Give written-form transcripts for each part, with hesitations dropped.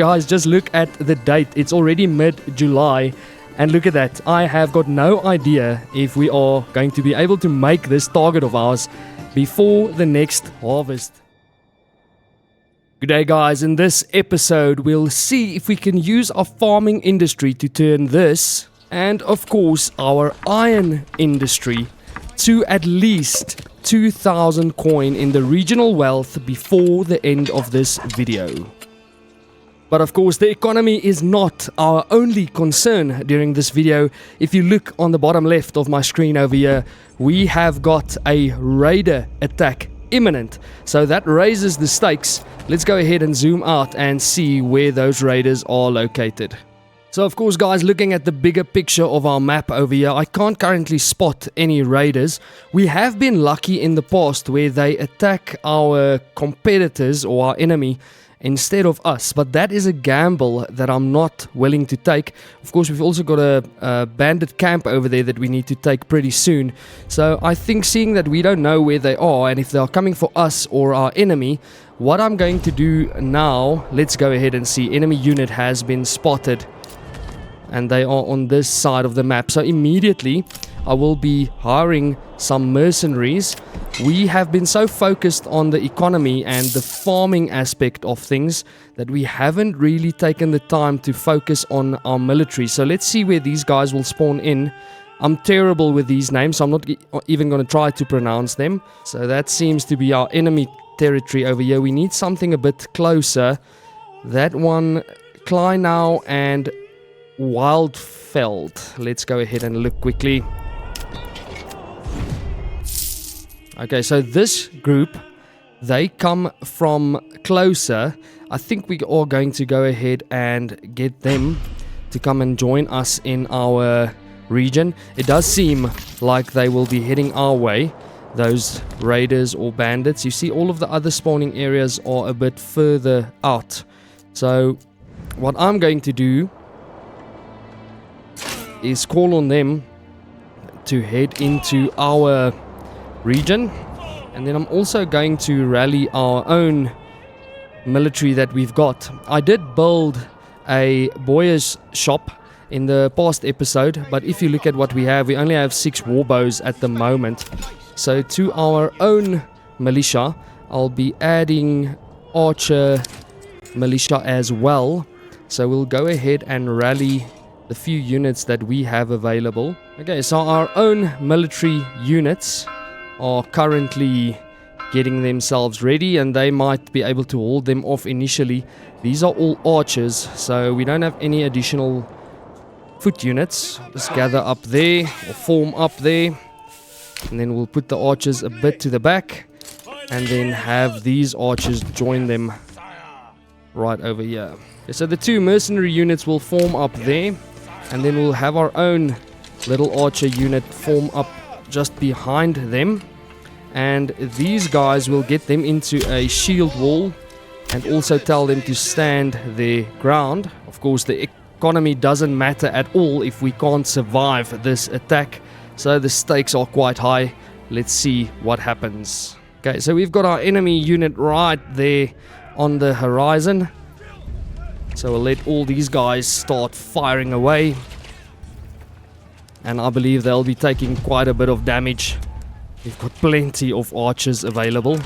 guys, just look at the date. It's already mid-July. And look at that. I have got no idea if we are going to be able to make this target of ours before the next harvest. Good day, guys. In this episode, we'll see if we can use our farming industry to turn this, and of course our iron industry, to at least 2,000 coin in the regional wealth before the end of this video. But of course, the economy is not our only concern during this video. If you look on the bottom left of my screen over here, we have got a raider attack imminent. So that raises the stakes. Let's go ahead and zoom out and see where those raiders are located. So of course, guys, looking at the bigger picture of our map over here, I can't currently spot any raiders. We have been lucky in the past where they attack our competitors or our enemy instead of us, but that is a gamble that I'm not willing to take. Of course, we've also got a bandit camp over there that we need to take pretty soon. So I think, seeing that we don't know where they are and if they are coming for us or our enemy, what I'm going to do now, let's go ahead and see. Enemy unit has been spotted and they are on this side of the map. So immediately I will be hiring some mercenaries. We have been so focused on the economy and the farming aspect of things that we haven't really taken the time to focus on our military. So let's see where these guys will spawn in. I'm terrible with these names, so I'm not even going to try to pronounce them. So that seems to be our enemy territory over here. We need something a bit closer. That one, Kleinau and Wildfeld. Let's go ahead and look quickly. Okay, so this group, they come from closer. I think we are going to go ahead and get them to come and join us in our region. It does seem like they will be heading our way, those raiders or bandits. You see, all of the other spawning areas are a bit further out. So what I'm going to do is call on them to head into our region, and then I'm also going to rally our own military that we've got. I did build a boyer's shop in the past episode, but if you look at what we have, we only have 6 warbows at the moment. So to our own militia, I'll be adding archer militia as well. So we'll go ahead and rally the few units that we have available. Okay, so our own military units are currently getting themselves ready, and they might be able to hold them off initially. These are all archers, so we don't have any additional foot units. Just gather up there or form up there, and then we'll put the archers a bit to the back and then have these archers join them right over here. Okay, so the 2 mercenary units will form up there, and then we'll have our own little archer unit form up just behind them, and these guys will get them into a shield wall and also tell them to stand their ground. Of course, the economy doesn't matter at all if we can't survive this attack, so the stakes are quite high. Let's see what happens. Okay, so we've got our enemy unit right there on the horizon, so we'll let all these guys start firing away. And I believe they'll be taking quite a bit of damage. We've got plenty of archers available.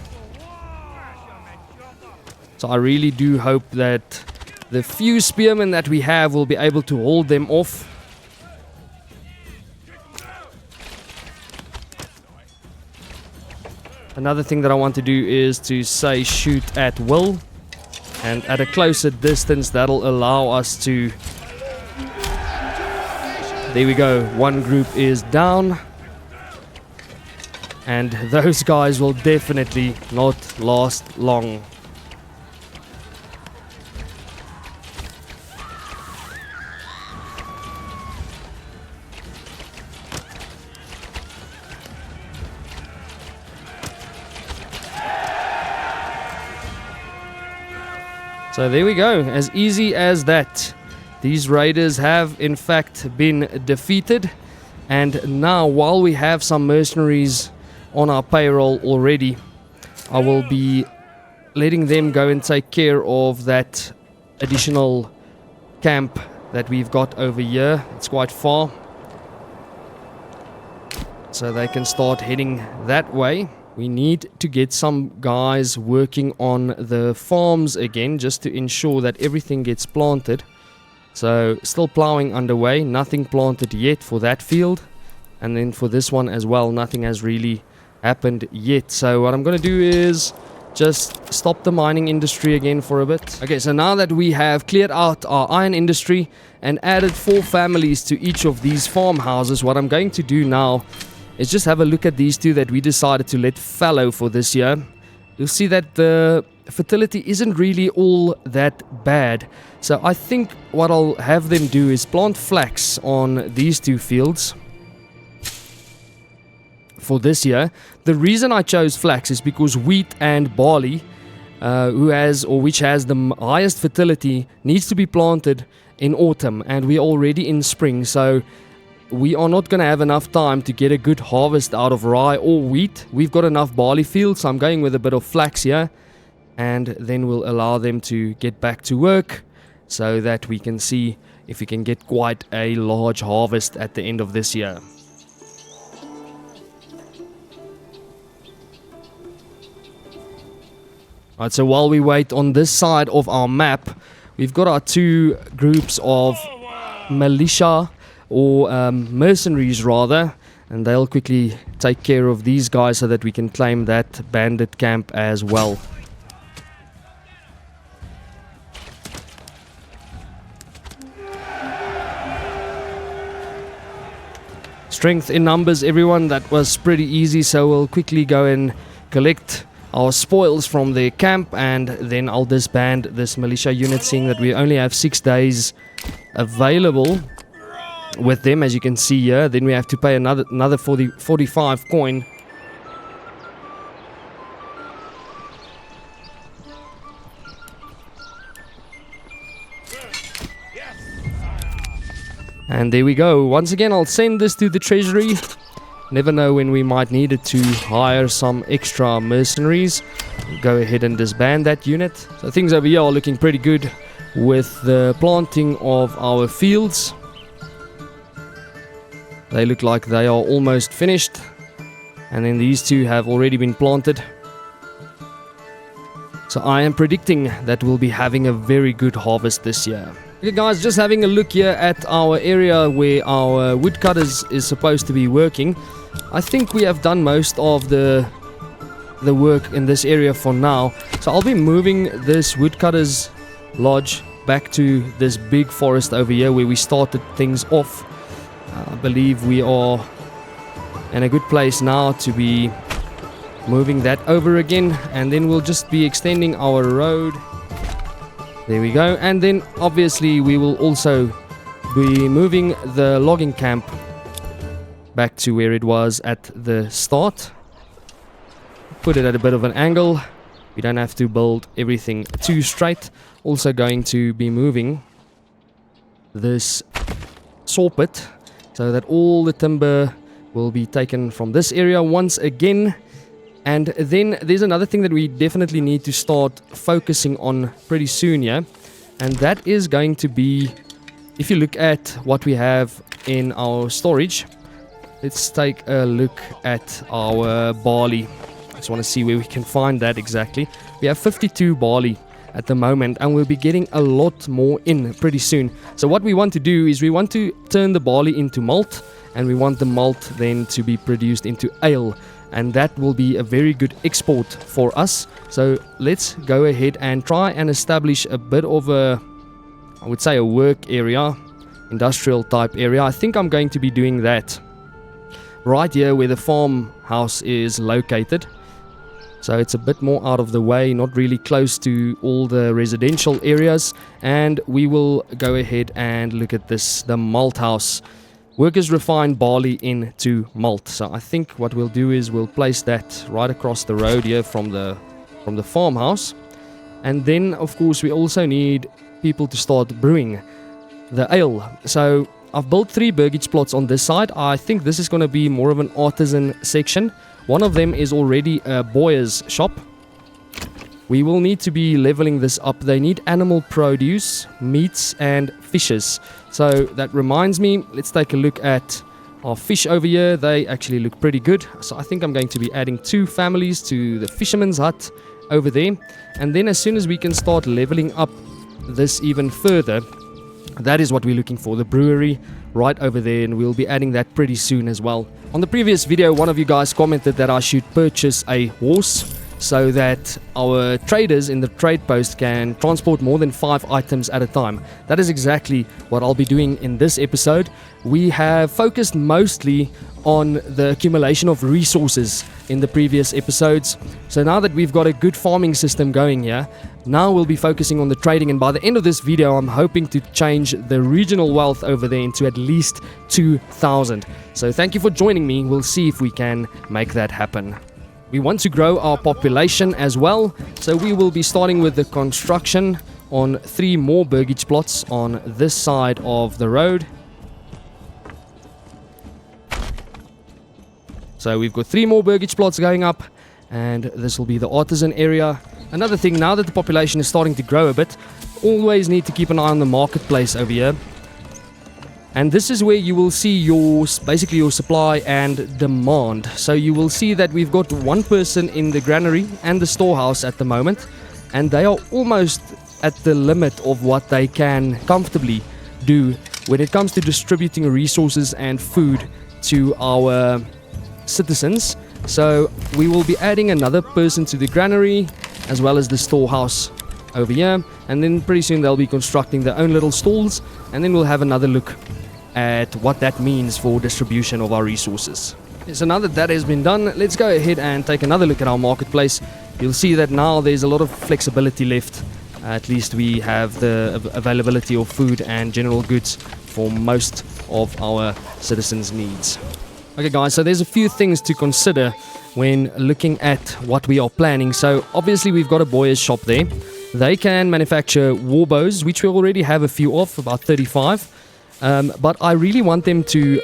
So I really do hope that the few spearmen that we have will be able to hold them off. Another thing that I want to do is to say shoot at will. And at a closer distance, that'll allow us to... There we go, one group is down. And those guys will definitely not last long. So there we go, as easy as that. These raiders have in fact been defeated, and now while we have some mercenaries on our payroll already, I will be letting them go and take care of that additional camp that we've got over here. It's quite far, so they can start heading that way. We need to get some guys working on the farms again, just to ensure that everything gets planted. So still plowing underway, nothing planted yet for that field, and then for this one as well, nothing has really happened yet. So what I'm going to do is just stop the mining industry again for a bit. Okay, so now that we have cleared out our iron industry and added 4 families to each of these farmhouses, what I'm going to do now is just have a look at these 2 that we decided to let fallow for this year. You'll see that the fertility isn't really all that bad. So I think what I'll have them do is plant flax on these 2 fields for this year. The reason I chose flax is because wheat and barley, which has the highest fertility, needs to be planted in autumn, and we're already in spring, so we are not going to have enough time to get a good harvest out of rye or wheat. We've got enough barley fields, so I'm going with a bit of flax here, and then we'll allow them to get back to work so that we can see if we can get quite a large harvest at the end of this year. Alright, so while we wait on this side of our map, we've got our 2 groups of militia, or mercenaries rather, and they'll quickly take care of these guys so that we can claim that bandit camp as well. Strength in numbers, everyone. That was pretty easy, so we'll quickly go and collect our spoils from their camp, and then I'll disband this militia unit, seeing that we only have 6 days available with them, as you can see here. Then we have to pay another 45 coin. And there we go. Once again, I'll send this to the treasury. Never know when we might need it to hire some extra mercenaries. Go ahead and disband that unit. So things over here are looking pretty good with the planting of our fields. They look like they are almost finished. And then these 2 have already been planted. So I am predicting that we'll be having a very good harvest this year. Okay guys, just having a look here at our area where our woodcutters is supposed to be working. I think we have done most of the work in this area for now. So I'll be moving this woodcutters lodge back to this big forest over here where we started things off. I believe we are in a good place now to be moving that over again, and then we'll just be extending our road. There we go. And then obviously we will also be moving the logging camp back to where it was at the start. Put it at a bit of an angle. We don't have to build everything too straight. Also going to be moving this saw pit so that all the timber will be taken from this area once again. And then there's another thing that we definitely need to start focusing on pretty soon, yeah? And that is going to be, if you look at what we have in our storage, let's take a look at our barley. I just want to see where we can find that exactly. We have 52 barley at the moment, and we'll be getting a lot more in pretty soon. So what we want to do is we want to turn the barley into malt, and we want the malt then to be produced into ale. And that will be a very good export for us. So let's go ahead and try and establish a bit of a, I would say, a work area, industrial type area. I think I'm going to be doing that right here where the farmhouse is located. So it's a bit more out of the way, not really close to all the residential areas. And we will go ahead and look at this, the malt house. Workers refine barley into malt. So I think what we'll do is we'll place that right across the road here from the farmhouse. And then of course we also need people to start brewing the ale. So I've built 3 burgage plots on this side. I think this is going to be more of an artisan section. One of them is already a boyer's shop. we will need to be leveling this up. They need animal produce, meats and fishes. So that reminds me, let's take a look at our fish over here. They actually look pretty good. So I think I'm going to be adding 2 families to the fisherman's hut over there. And then as soon as we can start leveling up this even further, that is what we're looking for, the brewery right over there, and we'll be adding that pretty soon as well. On the previous video, one of you guys commented that I should purchase a horse so that our traders in the trade post can transport more than 5 items at a time. That is exactly what I'll be doing in this episode. We have focused mostly on the accumulation of resources in the previous episodes. So now that we've got a good farming system going here, now we'll be focusing on the trading, and by the end of this video I'm hoping to change the regional wealth over there into at least 2,000. So thank you for joining me. We'll see if we can make that happen. We want to grow our population as well, so we will be starting with the construction on 3 more burgage plots on this side of the road. So we've got 3 more burgage plots going up, and this will be the artisan area. Another thing, now that the population is starting to grow a bit, always need to keep an eye on the marketplace over here. And this is where you will see basically your supply and demand. So you will see that we've got 1 person in the granary and the storehouse at the moment, and they are almost at the limit of what they can comfortably do when it comes to distributing resources and food to our citizens. So we will be adding another person to the granary as well as the storehouse over here, and then pretty soon they'll be constructing their own little stalls, and then we'll have another look at what that means for distribution of our resources. So now that has been done, let's go ahead and take another look at our marketplace. You'll see that now there's a lot of flexibility left. At least we have the availability of food and general goods for most of our citizens' needs. Okay guys, so there's a few things to consider when looking at what we are planning. So obviously we've got a boyer's shop there. They can manufacture war bows, which we already have a few of, about 35. But I really want them to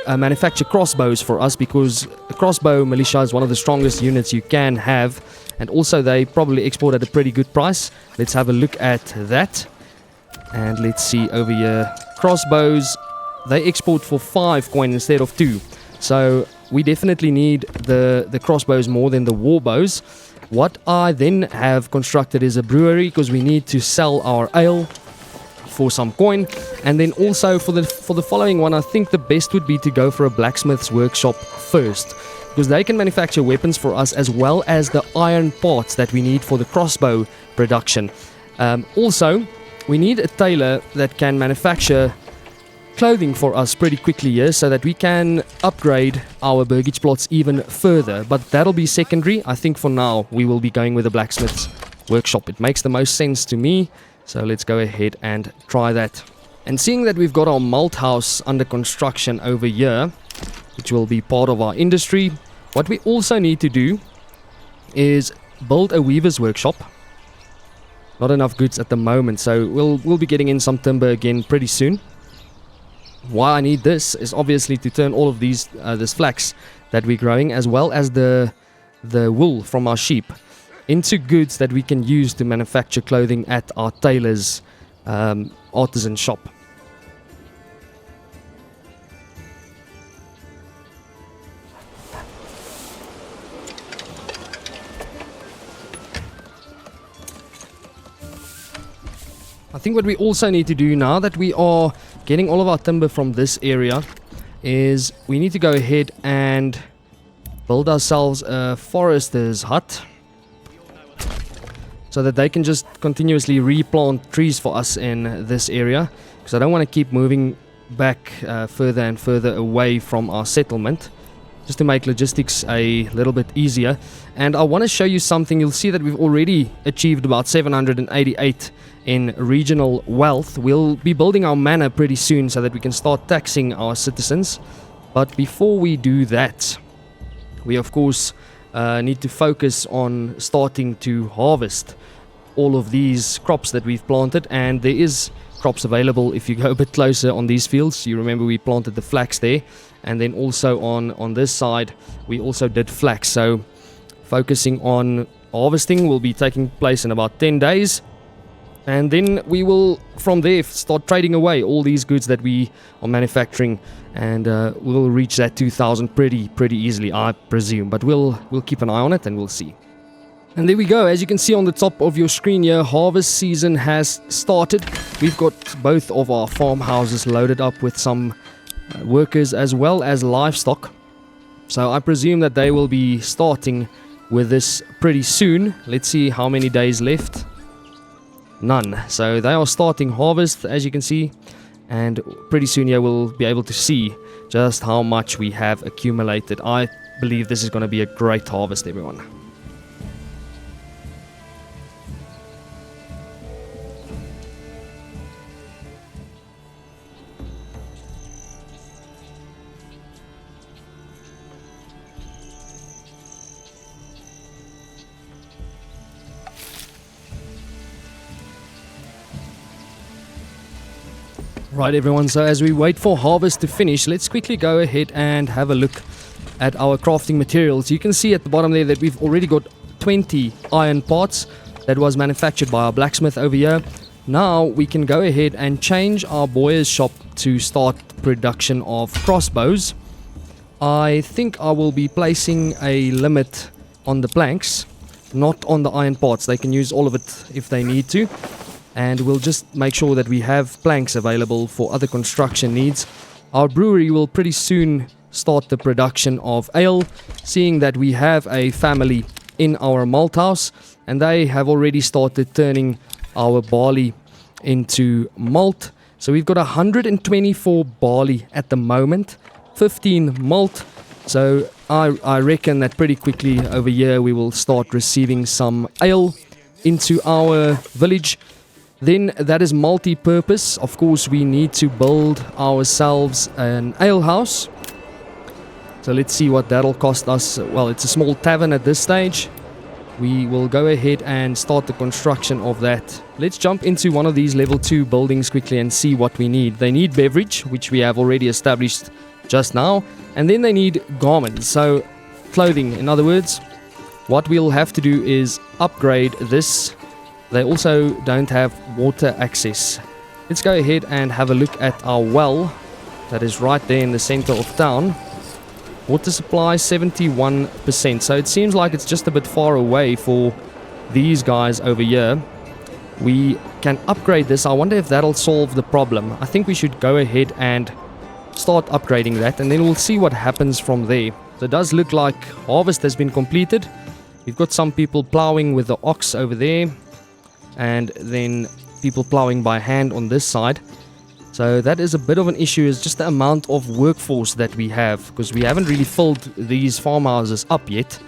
manufacture crossbows for us, because a crossbow militia is one of the strongest units you can have, and also they probably export at a pretty good price. Let's have a look at that, and let's see over here. Crossbows, they export for 5 coin instead of 2, so we definitely need the crossbows more than the war bows. What I then have constructed is a brewery, because we need to sell our ale for some coin. And then also for the following one, I think the best would be to go for a blacksmith's workshop first, because they can manufacture weapons for us as well as the iron parts that we need for the crossbow production. Also, we need a tailor that can manufacture clothing for us pretty quickly here, so that we can upgrade our burgage plots even further, but that'll be secondary. I think for now we will be going with a blacksmith's workshop. It makes the most sense to me. So let's go ahead and try that. And seeing that we've got our malt house under construction over here, which will be part of our industry, what we also need to do is build a weaver's workshop. Not enough goods at the moment, so we'll be getting in some timber again pretty soon. Why I need this is obviously to turn all of these this flax that we're growing, as well as the wool from our sheep, into goods that we can use to manufacture clothing at our tailor's artisan shop. I think what we also need to do, now that we are getting all of our timber from this area, is we need to go ahead and build ourselves a forester's hut, so that they can just continuously replant trees for us in this area, because I don't want to keep moving back further and further away from our settlement, just to make logistics a little bit easier. And I want to show you something. You'll see that we've already achieved about 788 in regional wealth. We'll be building our manor pretty soon so that we can start taxing our citizens. But before we do that, we of course need to focus on starting to harvest all of these crops that we've planted. And there is crops available if you go a bit closer on these fields. You remember we planted the flax there, and then also on this side we also did flax. So focusing on harvesting will be taking place in about 10 days. And then we will, from there, start trading away all these goods that we are manufacturing. And we'll reach that 2,000 pretty easily, I presume. But we'll keep an eye on it and we'll see. And there we go. As you can see on the top of your screen here, harvest season has started. We've got both of our farmhouses loaded up with some workers as well as livestock. So I presume that they will be starting with this pretty soon. Let's see how many days left. None. So they are starting harvest, as you can see. And pretty soon here we'll be able to see just how much we have accumulated. I believe this is going to be a great harvest, everyone. Right, everyone, so as we wait for harvest to finish, let's quickly go ahead and have a look at our crafting materials. You can see at the bottom there that we've already got 20 iron parts that was manufactured by our blacksmith over here. Now we can go ahead and change our bowyer's shop to start production of crossbows. I think I will be placing a limit on the planks, not on the iron parts. They can use all of it if they need to. And we'll just make sure that we have planks available for other construction needs. Our brewery will pretty soon start the production of ale, seeing that we have a family in our malt house, and they have already started turning our barley into malt. So we've got 124 barley at the moment, 15 malt. So I reckon that pretty quickly over here we will start receiving some ale into our village. Then that is multi-purpose. Of course, we need to build ourselves an ale house. So let's see what that'll cost us. Well, it's a small tavern at this stage. We will go ahead and start the construction of that. Let's jump into one of these level 2 buildings quickly and see what we need. They need beverage, which we have already established just now. And then they need garments, so clothing. In other words, what we'll have to do is upgrade this. They also don't have water access. Let's go ahead and have a look at our well that is right there in the center of town. Water supply 71%, so it seems like it's just a bit far away for these guys over here. We can upgrade this. I wonder if that'll solve the problem. I think we should go ahead and start upgrading that, and then we'll see what happens from there. So it does look like harvest has been completed. We've got some people plowing with the ox over there, and then people plowing by hand on this side. So that is a bit of an issue, is just the amount of workforce that we have, because we haven't really filled these farmhouses up yet.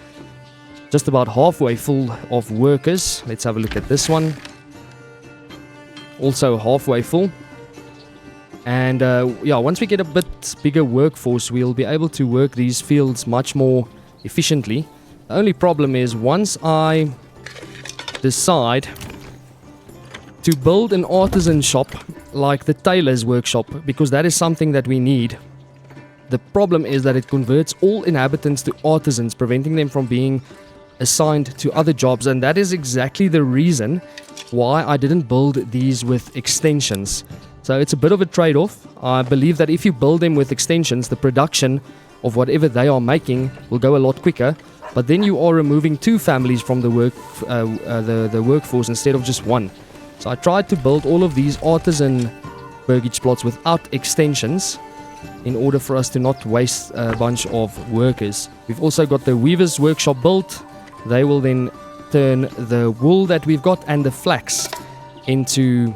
Just about halfway full of workers. Let's have a look at this one. Also halfway full. And yeah, once we get a bit bigger workforce, we'll be able to work these fields much more efficiently. The only problem is, once I decide to build an artisan shop like the tailor's workshop, because that is something that we need, the problem is that it converts all inhabitants to artisans, preventing them from being assigned to other jobs. And that is exactly the reason why I didn't build these with extensions. So it's a bit of a trade-off. I believe that if you build them with extensions, the production of whatever they are making will go a lot quicker. But then you are removing 2 families from the workforce instead of just 1. So I tried to build all of these artisan burgage plots without extensions in order for us to not waste a bunch of workers. We've also got the weaver's workshop built. They will then turn the wool that we've got and the flax into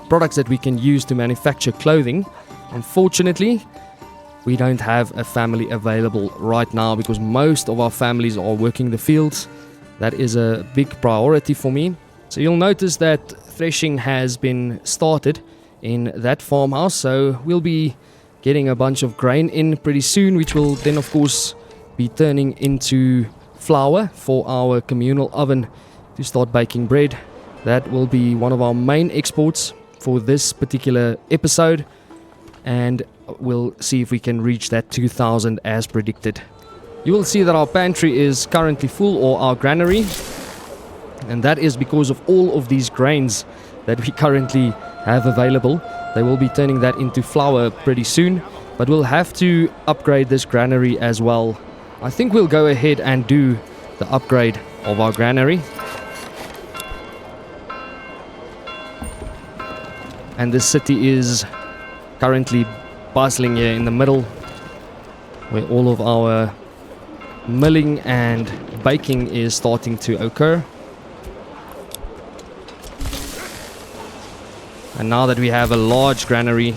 products that we can use to manufacture clothing. Unfortunately, we don't have a family available right now because most of our families are working the fields. That is a big priority for me. So you'll notice that threshing has been started in that farmhouse. So we'll be getting a bunch of grain in pretty soon, which will then of course be turning into flour for our communal oven to start baking bread. That will be one of our main exports for this particular episode. And we'll see if we can reach that 2,000 as predicted. You will see that our pantry is currently full, or our granary. And that is because of all of these grains that we currently have available. They will be turning that into flour pretty soon, but we'll have to upgrade this granary as well. I think we'll go ahead and do the upgrade of our granary. And this city is currently bustling here in the middle, where all of our milling and baking is starting to occur. And now that we have a large granary,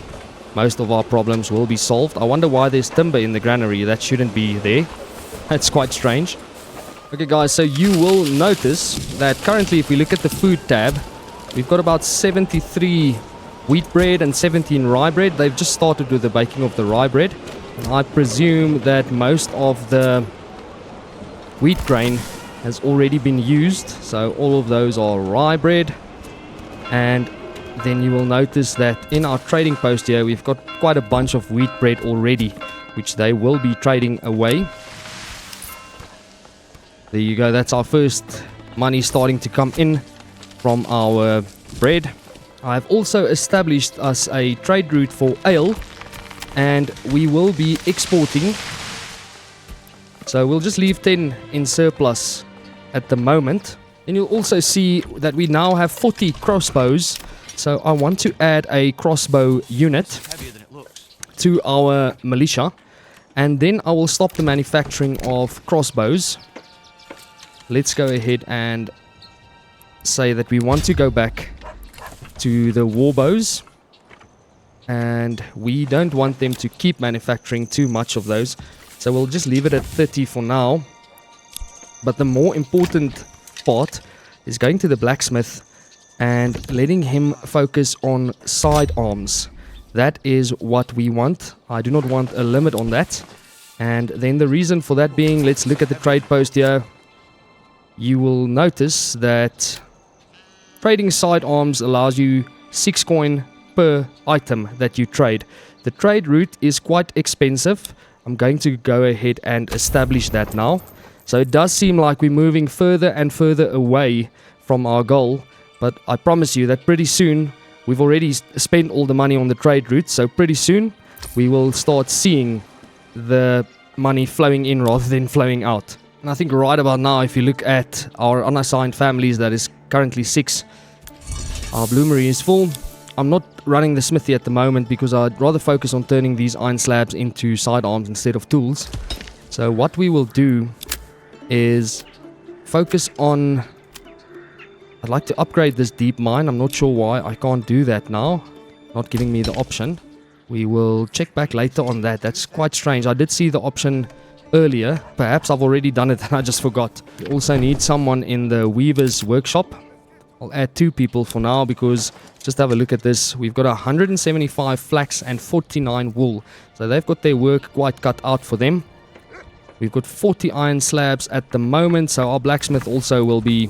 most of our problems will be solved. I wonder why there's timber in the granary. That shouldn't be there. That's quite strange. Okay guys, so you will notice that currently if we look at the food tab, we've got about 73 wheat bread and 17 rye bread. They've just started with the baking of the rye bread. And I presume that most of the wheat grain has already been used. So all of those are rye bread. And then you will notice that in our trading post here, we've got quite a bunch of wheat bread already, which they will be trading away. There you go, that's our first money starting to come in from our bread. I've also established us a trade route for ale, and we will be exporting. So we'll just leave 10 in surplus at the moment. And you'll also see that we now have 40 crossbows. So I want to add a crossbow unit to our militia, and then I will stop the manufacturing of crossbows. Let's go ahead and say that we want to go back to the warbows, and we don't want them to keep manufacturing too much of those, so we'll just leave it at 30 for now. But the more important part is going to the blacksmith and letting him focus on sidearms. That is what we want. I do not want a limit on that. And then the reason for that being, let's look at the trade post here. You will notice that trading sidearms allows you 6 coin per item that you trade. The trade route is quite expensive. I'm going to go ahead and establish that now. So it does seem like we're moving further and further away from our goal. But I promise you that pretty soon, we've already spent all the money on the trade route, so pretty soon we will start seeing the money flowing in rather than flowing out. And I think right about now, if you look at our unassigned families, that is currently 6. Our bloomery is full. I'm not running the smithy at the moment because I'd rather focus on turning these iron slabs into sidearms instead of tools. So what we will do is focus on... I'd like to upgrade this deep mine. I'm not sure why I can't do that now. Not giving me the option. We will check back later on that. That's quite strange. I did see the option earlier. Perhaps I've already done it and I just forgot. We also need someone in the weaver's workshop. I'll add 2 people for now because just have a look at this. We've got 175 flax and 49 wool. So they've got their work quite cut out for them. We've got 40 iron slabs at the moment. So our blacksmith also will be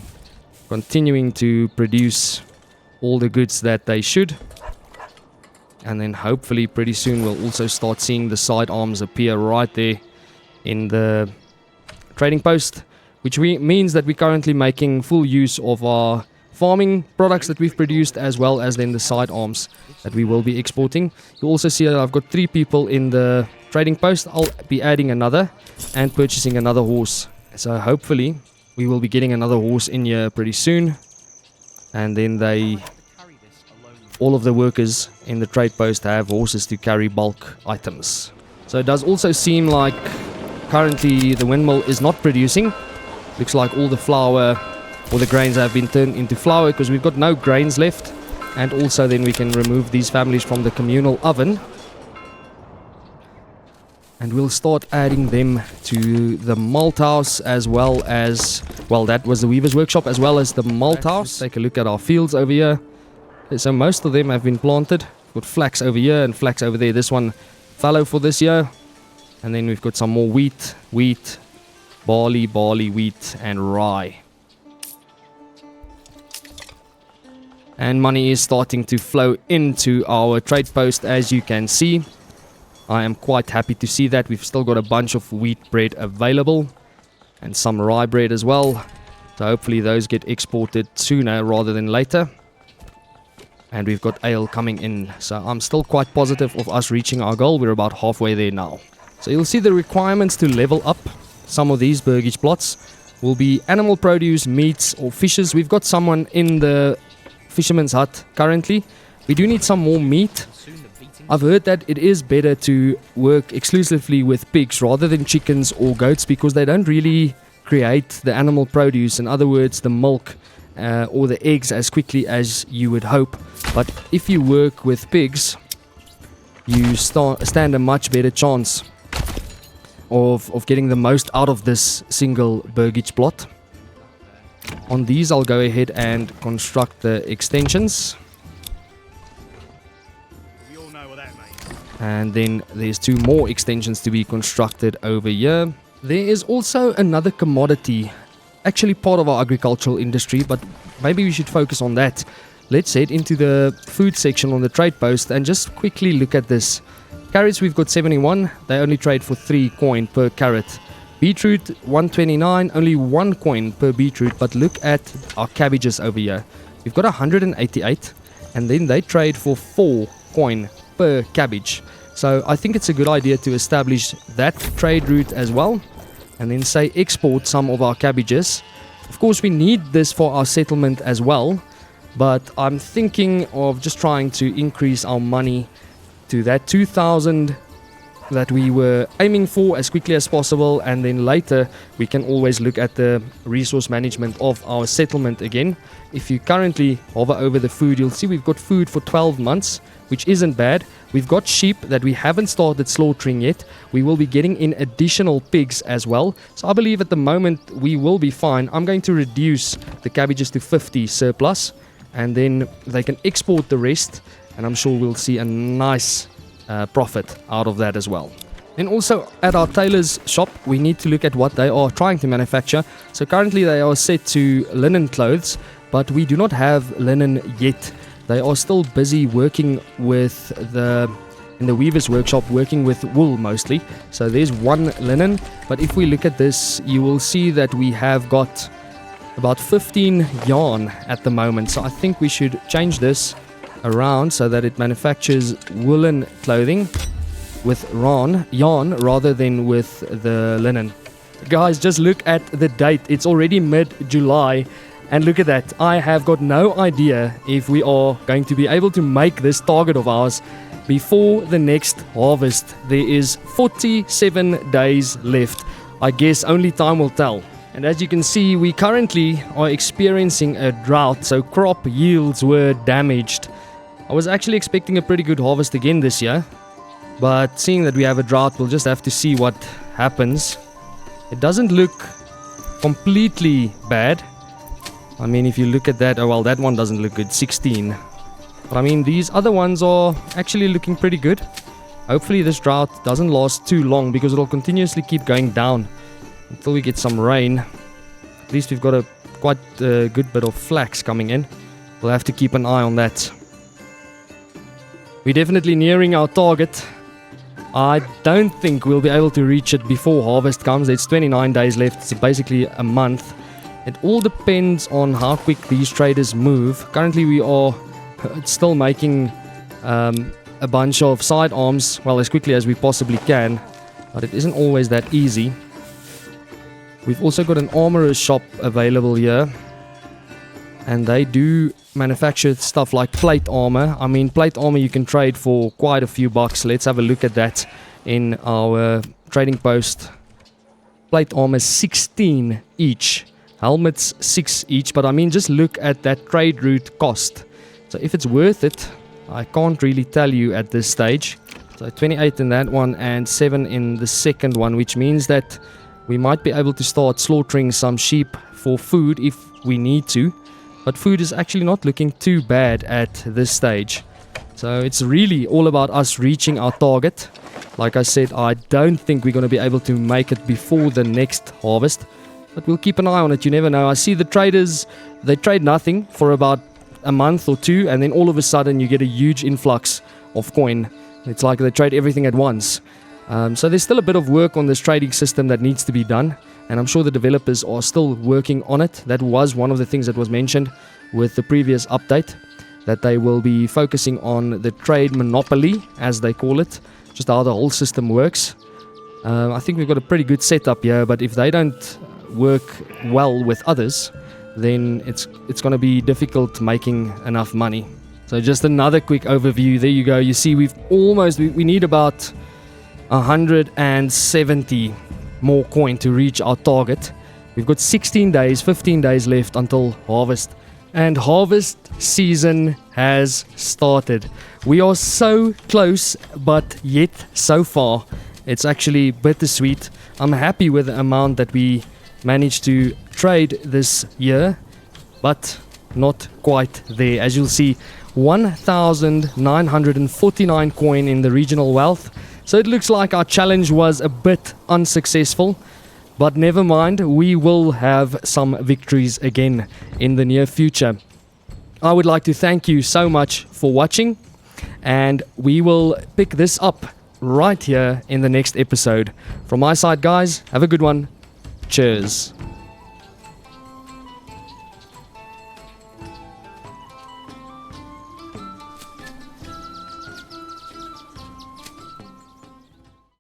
continuing to produce all the goods that they should. And then hopefully pretty soon we'll also start seeing the sidearms appear right there in the trading post, which means that we're currently making full use of our farming products that we've produced, as well as then the sidearms that we will be exporting. You'll also see that I've got 3 people in the trading post. I'll be adding another and purchasing another horse. So hopefully we will be getting another horse in here pretty soon. And then all of the workers in the trade post have horses to carry bulk items. So it does also seem like currently the windmill is not producing. Looks like all the flour or the grains have been turned into flour because we've got no grains left. And also then we can remove these families from the communal oven. And we'll start adding them to the malt house, as well as, well, that was the weaver's workshop, as well as the malt house. Take a look at our fields over here. So most of them have been planted. We've got flax over here and flax over there. This one fallow for this year. And then we've got some more wheat, barley, wheat, and rye. And money is starting to flow into our trade post, as you can see. I am quite happy to see that. We've still got a bunch of wheat bread available and some rye bread as well. So hopefully those get exported sooner rather than later. And we've got ale coming in. So I'm still quite positive of us reaching our goal. We're about halfway there now. So you'll see the requirements to level up some of these burgage plots will be animal produce, meats or fishes. We've got someone in the fisherman's hut currently. We do need some more meat. I've heard that it is better to work exclusively with pigs rather than chickens or goats because they don't really create the animal produce, in other words the milk or the eggs, as quickly as you would hope. But if you work with pigs, you stand a much better chance of getting the most out of this single burgage plot. On these I'll go ahead and construct the extensions. We all know what that means. And then there's 2 more extensions to be constructed over here. There is also another commodity, actually part of our agricultural industry, but maybe we should focus on that. Let's head into the food section on the trade post and just quickly look at this. Carrots, we've got 71. They only trade for 3 coin per carrot. Beetroot, 129, only 1 coin per beetroot. But look at our cabbages over here. We've got 188, and then they trade for 4 coin per cabbage. So I think it's a good idea to establish that trade route as well, and then say export some of our cabbages. Of course we need this for our settlement as well, but I'm thinking of just trying to increase our money to that 2,000 that we were aiming for as quickly as possible, and then later we can always look at the resource management of our settlement again. If you currently hover over the food, you'll see we've got food for 12 months, which isn't bad. We've got sheep that we haven't started slaughtering yet. We will be getting in additional pigs as well. So I believe at the moment we will be fine. I'm going to reduce the cabbages to 50 surplus, and then they can export the rest, and I'm sure we'll see a nice profit out of that as well. And also at our tailor's shop, we need to look at what they are trying to manufacture. So currently they are set to linen clothes, but we do not have linen yet. They are still busy working with in the weaver's workshop, working with wool mostly. So there's 1 linen, but if we look at this, you will see that we have got about 15 yarn at the moment. So I think we should change this around so that it manufactures woolen clothing with yarn rather than with the linen. Guys, just look at the date. It's already mid-July, and look at that. I have got no idea if we are going to be able to make this target of ours before the next harvest. There is 47 days left. I guess only time will tell. And as you can see, we currently are experiencing a drought, so crop yields were damaged. I was actually expecting a pretty good harvest again this year, but seeing that we have a drought, we'll just have to see what happens. It doesn't look completely bad. I mean, if you look at that, oh well, that one doesn't look good, 16. But I mean, these other ones are actually looking pretty good. Hopefully this drought doesn't last too long, because it'll continuously keep going down until we get some rain. At least we've got a quite good bit of flax coming in. We'll have to keep an eye on that. We're definitely nearing our target. I don't think we'll be able to reach it before harvest comes. It's 29 days left. It's basically a month. It all depends on how quick these traders move. Currently we are still making a bunch of sidearms, well, as quickly as we possibly can, but it isn't always that easy. We've also got an armorer's shop available here, and they do manufacture stuff like plate armor. I mean, plate armor you can trade for quite a few bucks. Let's have a look at that in our trading post. Plate armor 16 each, helmets 6 each, but I mean, just look at that trade route cost. So if it's worth it, I can't really tell you at this stage. So 28 in that one and 7 in the second one, which means that we might be able to start slaughtering some sheep for food if we need to. But food is actually not looking too bad at this stage. So it's really all about us reaching our target. Like I said, I don't think we're going to be able to make it before the next harvest. But we'll keep an eye on it, you never know. I see the traders, they trade nothing for about a month or two, and then all of a sudden you get a huge influx of coin. It's like they trade everything at once. So there's still a bit of work on this trading system that needs to be done. and I'm sure the developers are still working on it. That was one of the things that was mentioned with the previous update, that they will be focusing on the trade monopoly, as they call it, just how the whole system works. I think we've got a pretty good setup here, but if they don't work well with others, then it's going to be difficult making enough money. So just another quick overview. There you go. You see, we need about 170 more coin to reach our target. We've got 15 days left until harvest. And harvest season has started. We are so close, but yet so far. It's actually bittersweet. I'm happy with the amount that we managed to trade this year, but not quite there. As you'll see, 1,949 coin in the regional wealth. So it looks like our challenge was a bit unsuccessful. But never mind, we will have some victories again in the near future. I would like to thank you so much for watching, and we will pick this up right here in the next episode. From my side, guys, have a good one. Cheers.